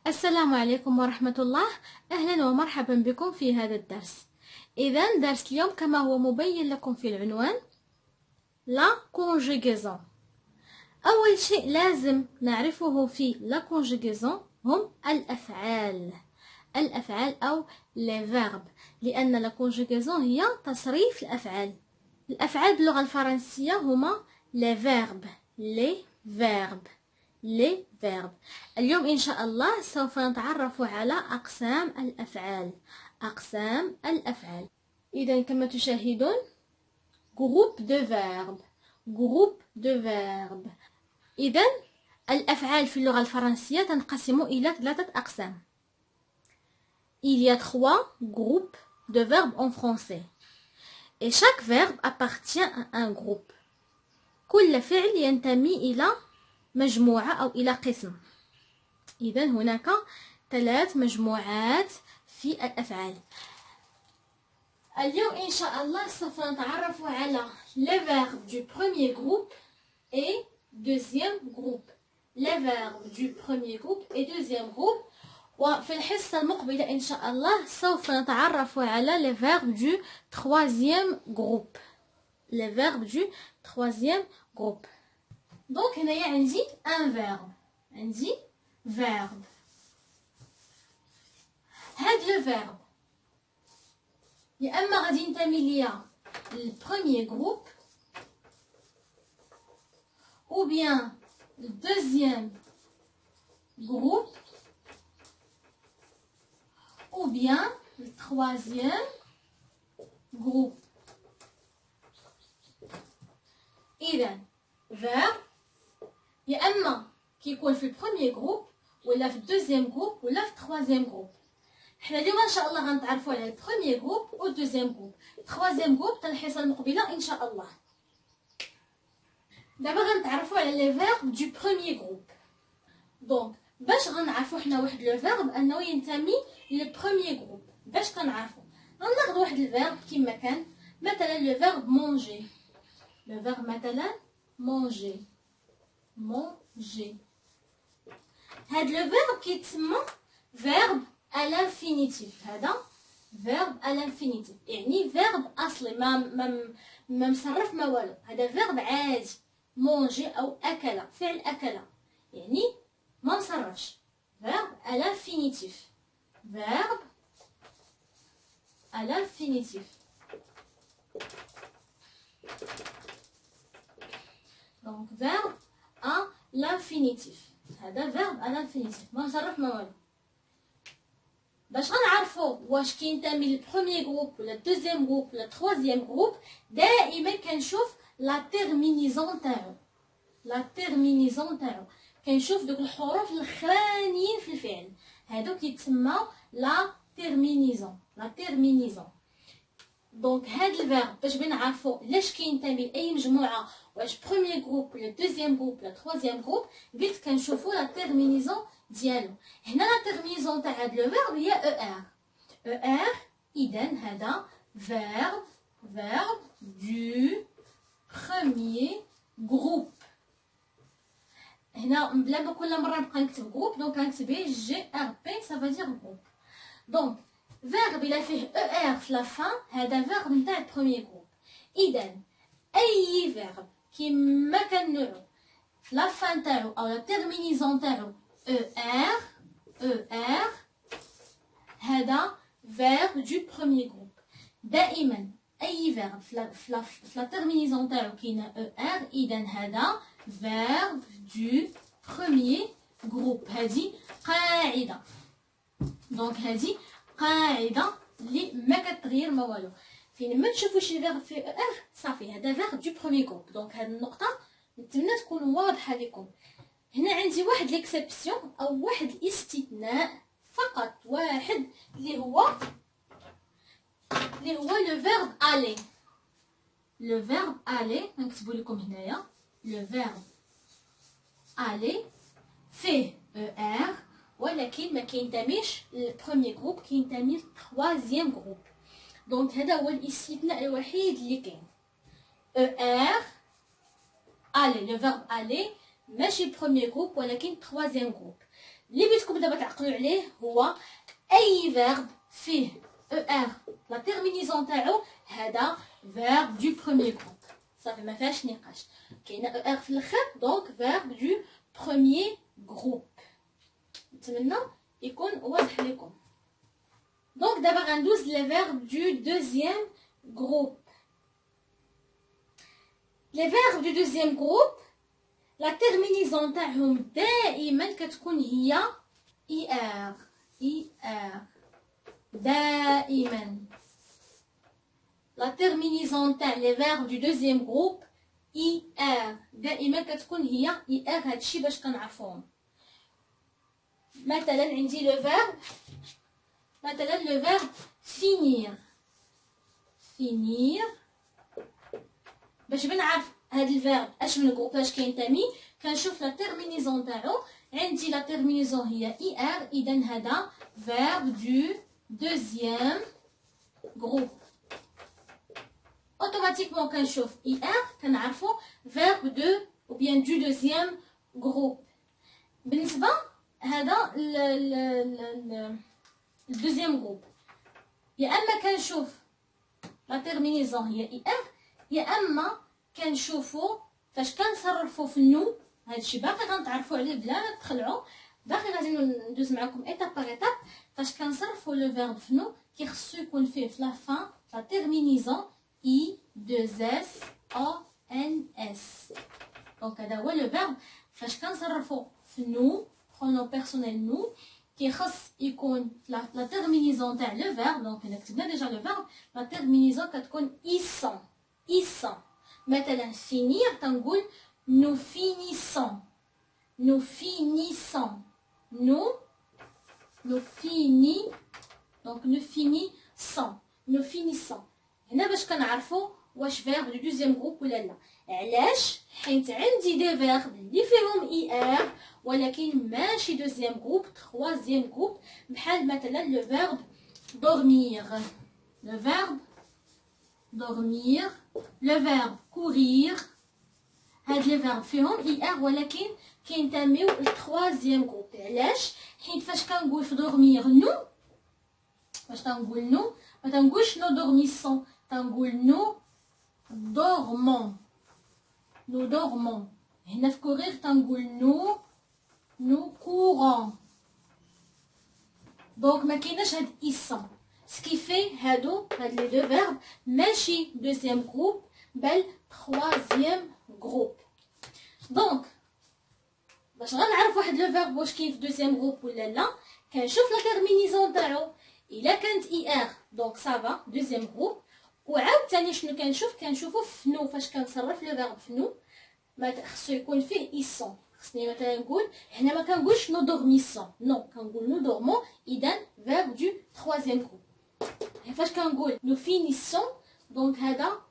السلام عليكم ورحمة الله. أهلا ومرحبا بكم في هذا الدرس. إذن درس اليوم كما هو مبين لكم في العنوان لا conjugaison. أول شيء لازم نعرفه في لا conjugaison هم الأفعال أو les verbes، لأن لا conjugaison هي تصريف الأفعال باللغة الفرنسية هما les verbes. اليوم إن شاء الله سوف نتعرف على أقسام الأفعال. إذا كما تشاهدون groupe de verbes. إذا الأفعال في اللغة الفرنسية تنقسم إلى 3 أقسام. Il y a 3 groupes de verbes en français et chaque verbe appartient à un groupe. كل فعل ينتمي إلى مجموعة أو إلى قسم. إذن هناك 3 مجموعات في الأفعال. اليوم إن شاء الله سوف نتعرف على les verbes du premier groupe et deuxième groupe. les verbes du premier groupe et deuxième groupe. وفي الحصة المقبلة إن شاء الله سوف نتعرف على les verbes du troisième groupe. les verbes du troisième groupe. Donc هنايا عندي un verbe. هاد لو verbe يا اما غادي ينتمي ليا للبروميير جروب ou bien le deuxième groupe ou bien le troisième groupe. إذا verbe يا اما كيكون في البروميير جروب ولا في الدوزيام جروب ولا في التروازيام جروب. حنا اليوم ان شاء الله غنتعرفوا على البروميير جروب و الدوزيام جروب. التروازيام جروب حتى الحصه المقبله ان شاء الله. دابا غنتعرفوا على لي فيرب دو بروميير جروب. دونك باش غنعرفوا حنا واحد لو فيرب انه ينتمي للبروميير جروب، باش كنعرفوا غناخذ واحد الفيرب كما كان مثلا لو فيرب مونجي. لو فيرب مثلا مونجي. هاد لو فيرب كيتسمى فيرب à l'infinitif. هذا فيرب à l'infinitif يعني فيرب اصلي ما مصرف ما والو. هذا فيرب عادي مونجي او اكل، فعل اكل يعني ما مصرفش. فيرب à l'infinitif. فيرب à l'infinitif. donc verbe à l'infinitif. هذا verbe à l'infinitif ما مصرف ما والو. باش غنعرفوا واش كينتمي للبروميير جروب ولا الدوزيام جروب ولا التروازيام جروب دائما كنشوف لا تيرمينيزون تاعو. كنشوف دوك الحروف الاخرانيين في الفعل هادو كيتسموا لا تيرمينيزون. دونك هاد الفيرب باش بنعرفوا لاش كينتمي لاي مجموعه، واش بروميير جروب ولا دوزيام جروب ولا تروازيام جروب، قلت كنشوفوا لا تيرمينيزون ديالو. هنا لا تيرمينيزون تاع هاد لو فيرب هي ار. اذا هذا فيرب دو بروميير جروب. هنا بلا ما كل مره نبقى نكتب جروب دونك غنكتب جي ار بي سا فا جروب. دونك فيرب الى فيه ار في لا فان هذا فيرب نتاع البروميير جروب. اذا اي فيرب كيما كان نوعو في لا فان تاعو او لا تيرمينيزون تاعو ER هذا verbe du premier groupe. دائما أي verbe في لا terminaison تاعو كاينة ER إذا هذا verbe du premier groupe. هذه قاعدة. دونك هذه قاعدة اللي ما كتغير ما والو. فين ما تشوفوا شي verbe في ER صافي هذا verbe du premier groupe. دونك هذه النقطة نتمنى تكون واضحة لكم. هنا عندي واحد ليكسيبسيون او واحد الاستثناء فقط واحد اللي هو لو فيرب aller. لو فيرب aller نكتبو لكم هنايا لو فيرب aller فيه ار ولكن ما كينتميش للبروميير جروب، كينتمي للتروازيام جروب. دونك هذا هو الاستثناء الوحيد اللي كاين. ار aller لو فيرب aller ماشي بروميير جروب ولكن تروازيام جروب. اللي بغيتكم دابا تعقلوا عليه هو اي فيرب فيه او ار لا تيرمينيزون تاعو هذا فيرب دو بروميير جروب صافي ما فيهاش نقاش كاينه او ار في الاخر دونك فيرب دو بروميير جروب نتمنى يكون واضح لكم دونك دابا غندوز لي فيرب دو دوزيام جروب لي فيرب دو دوزيام جروب لا تيرمينيزون تاعهم دائما كتكون هي اي ار دائما لا تيرمينيزون تاع لي فيرب دو دوزيام جروب اي ار دائما كتكون هي اي ار هادشي باش كنعرفوهم مثلا عندي لو فيرب مثلا لو فيرب فينير باش بنعرف هاد الفيرب اش من جروباج كينتمي كنشوف لا تيرمينيزون تاعو عندي لا تيرمينيزون هي اي ار اذا هذا فيرب دو دوزيام جروب اوتوماتيكمون كنشوف اي ار كنعرفو فيرب دو او بيان دو دوزيام جروب بالنسبه هذا الدوزيام جروب يا اما كنشوف لا تيرمينيزون هي اي ار يا اما كنشوفو فاش كنصرفو في النو هادشي باقي غنتعرفوا عليه بلا ما تخلعوا باقي غادي ندوز معكم ايتاب باغ ايتاب فاش كنصرفوا لو فيرب في نو كيخصو يكون فيه في لا فان لا تيرمينيزون اي دوز اس او ان اس دونك هذا هو لو فيرب فاش كنصرفوا في نو برونون بيرسونيل نو كيخص يكون لا تيرمينيزون تاع لو فيرب دونك الا كتبنا ديجا لو فيرب لا تيرمينيزون كتكون ايسون مثلا فينير تنقول nous finissons nous finissons nous finissons هنا باش كنعرفوا واش فيرب دو دوزيام جروب ولا لا علاش حيت عندي دي فيرب اللي فيهم اي ار ولكن ماشي دوزيام جروب تروازيام جروب بحال مثلا لو فيرب dormir le verbe dormir le verbe courir هاد لي فيرب فيهم اي ار ولكن كينتميو للتروازيام جروب علاش حيت فاش كنقول في dormir نو فاش كنقول نو ما تنقولش نو دورميسون تنقول نو dormons هنا في كورير تنقول نو courons دونك ما كايناش هاد ايسون سكيفي هاد لي دو فيرب ماشي دوزيام جروب بل تروازيام جروب دونك باش غنعرف واحد لو فيرب واش كاين في دوزيام جروب ولا لا كنشوف لا تيرمينيزون تاعو الا كانت اي ار دونك صافا دوزيام جروب وعاوتاني شنو كنشوفو في نو فاش كنصرف لو فيرب في نو ما خصو يكون فيه ايسون خصني مثلا نقول هنا ما كنقولش نو دورميسون نو كنقول نو دورمون اذا فيرب دو تروازيام جروب فاش كنقول نو فينيسون دونك هذا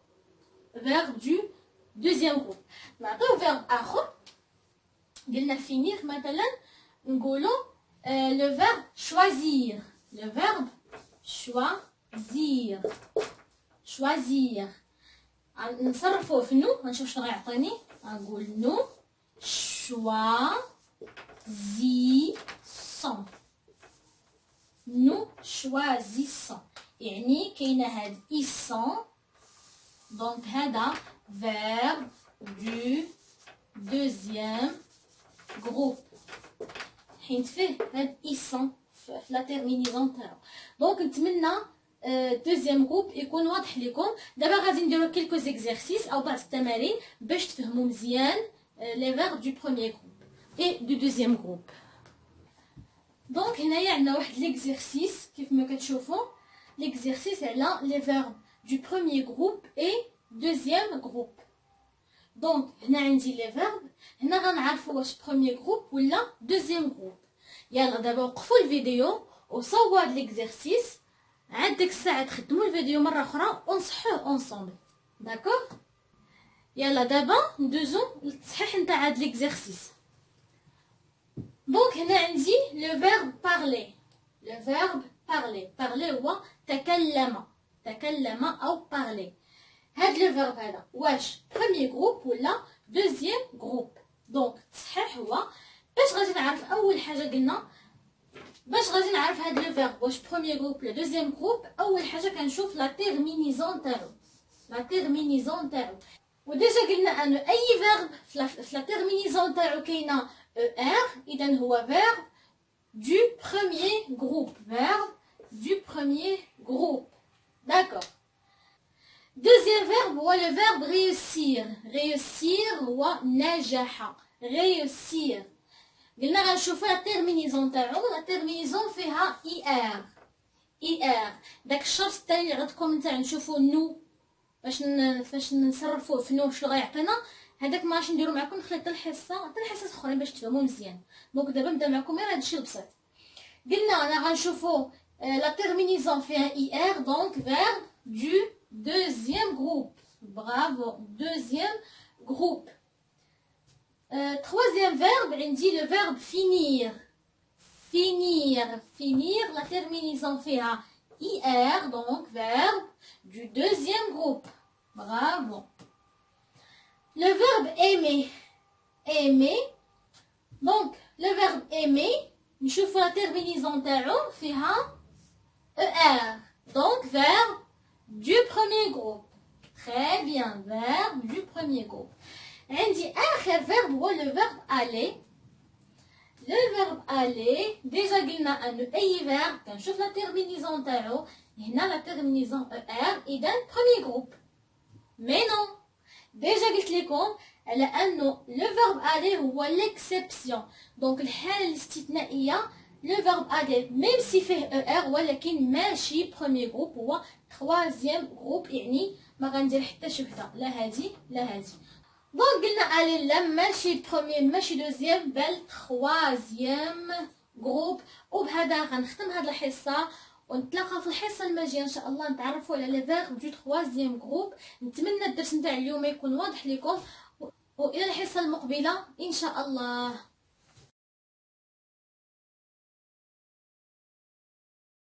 فيرب دو دوزيام جروب نعطيو فيرب اخر قلنا فينير مثلا نقولو لو فيرب choisir le verbe choisir نصرفوه في نو غنشوف شنو غيعطيني غنقول نو choisissons يعني كاينه هاد ايسون دونك هذا verbe du deuxième groupe حيت فيه هاد ايسون في لا تيرمينيزون تاعو دونك نتمنى دوزيام جروب يكون واضح لكم دابا غادي نديرو كيلكو زيكزارسيس او بعض التمارين باش تفهموا مزيان لي فيرب دو بروميير جروب اي دو دوزيام جروب دونك هنايا عندنا واحد ليكزارسيس كيف ما كتشوفوا ليكزارسيس على لي فيرب دو بروميير جروب اي دوزيام جروب دونك هنا عندي لي فيرب هنا غنعرفوا واش بروميير جروب ولا دوزيام جروب يلا دابا وقفوا الفيديو وصوبوا هاد ليكزارسيس عاد ديك الساعه تخدموا الفيديو مره اخرى ونصحوه اونصومبل داكوغ يلا دابا ندوزو للتصحيح نتاع هاد ليكزارسيس دونك هنا عندي لو فيرب بارلي هو تكلم او بارلي هاد لو فيرب هذا واش بروميير جروب ولا دوزيام جروب دونك التصحيح هو باش غادي نعرف اول حاجه قلنا باش غادي نعرف هاد لو فيرب واش بروميير جروب ولا دوزيام جروب. اول حاجه كنشوف لا تيرمينيزون تاعو، لا تيرمينيزون تاعو. وديجا قلنا ان اي فيرب في لا تيرمينيزون تاعو كاينه او ار، اذا هو فيرب du premier groupe, verbe du premier groupe. D'accord. Deuxième verbe, هو le verbe réussir. réussir هو نجح. réussir. قلنا غنشوفو لا تيرمينيزون تاعو، لا تيرمينيزون فيها اي ار. اي ار داك الشرط الثاني اللي عطيتكم نتاع نشوفو نو فاش نصرفوه في نو شنو غيعطينا، هذاك ما غاديش نديرو معكم، نخلي حتى الحصص اخرين باش تفهموا مزيان. دونك دابا نبدا معكم غير هادشي البسيط. قلنا انا غنشوفو لا تيرمينيزون فيها اي ار، دونك فيرب دو دوزيام جروب. برافو، دوزيام جروب. troisième verbe عندي le verbe finir. finir, finir, la terminaison فيها IR, donc verbe du deuxième groupe. Bravo. Le verbe aimer. aimer, donc le verbe aimer نشوف la terminaison تاعو فيها ER, donc verbe du premier groupe. Très bien, verbe du premier groupe. عندي آخر verbe هو le verbe aller. le verbe aller déjà قلنا أنه أي verbe كنشوف la terminaison تاعو، هنا la terminaison ER إذا premier groupe. mais non، déjà قلت لكم على أنه le verbe aller هو l'exception، donc الحالة الاستثنائية le verbe aller même si فيه ER ولكن ماشي premier groupe، هو troisième groupe، يعني ما غندير حتى شي وحدة، لا هادي لا هادي. دونك قلنا الي لا ماشي بروميير ماشي دوزيام بل تخوازيام جروب. وبهذا غنختم هاد الحصه، ونتلاقى في الحصه الماجيه ان شاء الله نتعرفوا على لي فيرب دو تخوازيام جروب. نتمنى الدرس نتاع اليوم يكون واضح لكم، والى الحصه المقبله ان شاء الله.